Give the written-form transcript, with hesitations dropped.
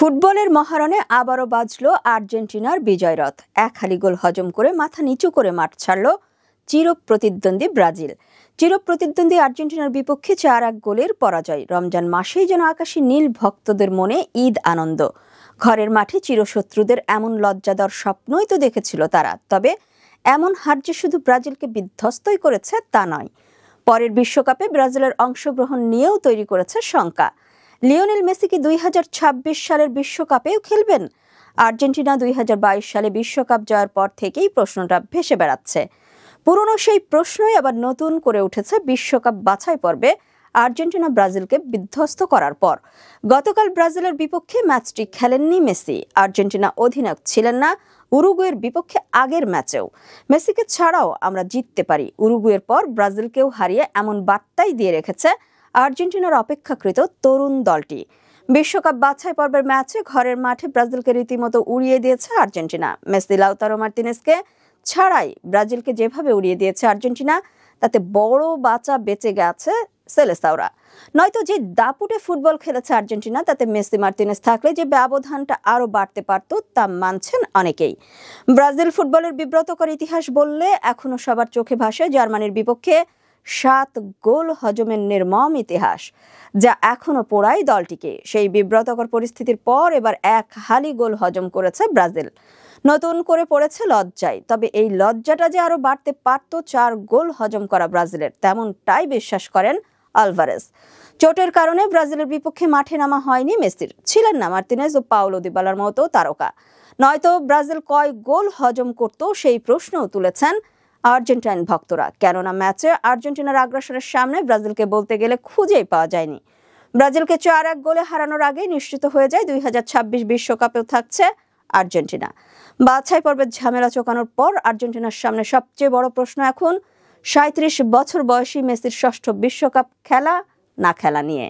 ফুটবলের মহারণে আবারও বাজল আর্জেন্টিনার বিজয়রথ। এক হালি গোল হজম করে মাথা নিচু করে মাঠ ছাড়ল চিরপ্রতিদ্বন্দ্বী ব্রাজিল। চিরপ্রতিদ্বন্দ্বী আর্জেন্টিনার বিপক্ষে 4-1 গোলের পরাজয়। রমজান মাসেই যেন আকাশী নীল ভক্তদের মনে ঈদ আনন্দ। ঘরের মাঠে চিরশত্রুদের এমন লজ্জাদার স্বপ্নই তো দেখেছিল তারা। তবে এমন হার যে শুধু ব্রাজিলকে বিধ্বস্তই করেছে তা নয়, পরের বিশ্বকাপে ব্রাজিলের অংশগ্রহণ নিয়েও তৈরি করেছে শঙ্কা। লিওনেল মেসি কি 2026 সালের বিশ্বকাপেও খেলবেন? আর্জেন্টিনা 2022 সালে বিশ্বকাপ জয়ের পর থেকেই প্রশ্নটা ভেসে বেড়াচ্ছে। পুরনো সেই প্রশ্নই আবার নতুন করে উঠেছে বিশ্বকাপ বাছাই পর্বে আর্জেন্টিনা ব্রাজিলকে বিধ্বস্ত করার পর। গতকাল ব্রাজিলের বিপক্ষে ম্যাচটি খেলেননি মেসি। আর্জেন্টিনা অধিনায়ক ছিলেন না উরুগুয়ের বিপক্ষে আগের ম্যাচেও। মেসিকে ছাড়াও আমরা জিততে পারি, উরুগুয়ের পর ব্রাজিলকেও হারিয়ে এমন বার্তাই দিয়ে রেখেছে আর্জেন্টিনার অপেক্ষাকৃত তরুণ দলটি। বিশ্বকাপ বাছাই পর্বের ম্যাচে ঘরের মাঠে ব্রাজিলকে রীতিমতো উড়িয়ে দিয়েছে আর্জেন্টিনা। মেসি, লাউতারো মার্তিনেজকে ছাড়াই ব্রাজিলকে যেভাবে উড়িয়ে দিয়েছে আর্জেন্টিনা, তাতে বড় বাঁচা বেঁচে গেছে সেলেসাওরা। নয়তো যে দাপুটে ফুটবল খেলেছে আর্জেন্টিনা, তাতে মেসি, মার্তিনেজ থাকলে যে ব্যবধানটা আরো বাড়তে পারত তা মানছেন অনেকেই। ব্রাজিল ফুটবলের বিব্রতকর ইতিহাস বললে এখনো সবার চোখে ভাসে জার্মানির বিপক্ষে 7 গোল হজমের নির্মম ইতিহাস, যা এখনো পোড়ায় দলটিকে। সেই বিব্রতকর পরিস্থিতির পর এবার এক হালি গোল হজম করেছে ব্রাজিল। নতুন করে পড়েছে লজ্জায়। তবে এই লজ্জাটা যে আরো বাড়তে পারত 4 গোল হজম করা ব্রাজিলের, তেমনটাই বিশ্বাস করেন আলভারেজ। চোটের কারণে ব্রাজিলের বিপক্ষে মাঠে নামা হয়নি মেসির, ছিলেন না মার্তিনেজ ও পাওলো দিবালার মতো তারকা। নয়তো ব্রাজিল কয় গোল হজম করত সেই প্রশ্নও তুলেছেন আর্জেন্টাইন ভক্তরা। কেননা ম্যাচে আর্জেন্টিনার আগ্রাসনের সামনে ব্রাজিলকে বলতে গেলে খুঁজেই পাওয়া যায়নি। ব্রাজিলকে 4-1 গোলে হারানোর আগেই নিশ্চিত হয়ে যায় 2026 বিশ্বকাপেও থাকছে আর্জেন্টিনা। বাছাই পর্বের ঝামেলা চোকানোর পর আর্জেন্টিনার সামনে সবচেয়ে বড় প্রশ্ন এখন 37 বছর বয়সী মেসির ষষ্ঠ বিশ্বকাপ খেলা না খেলা নিয়ে।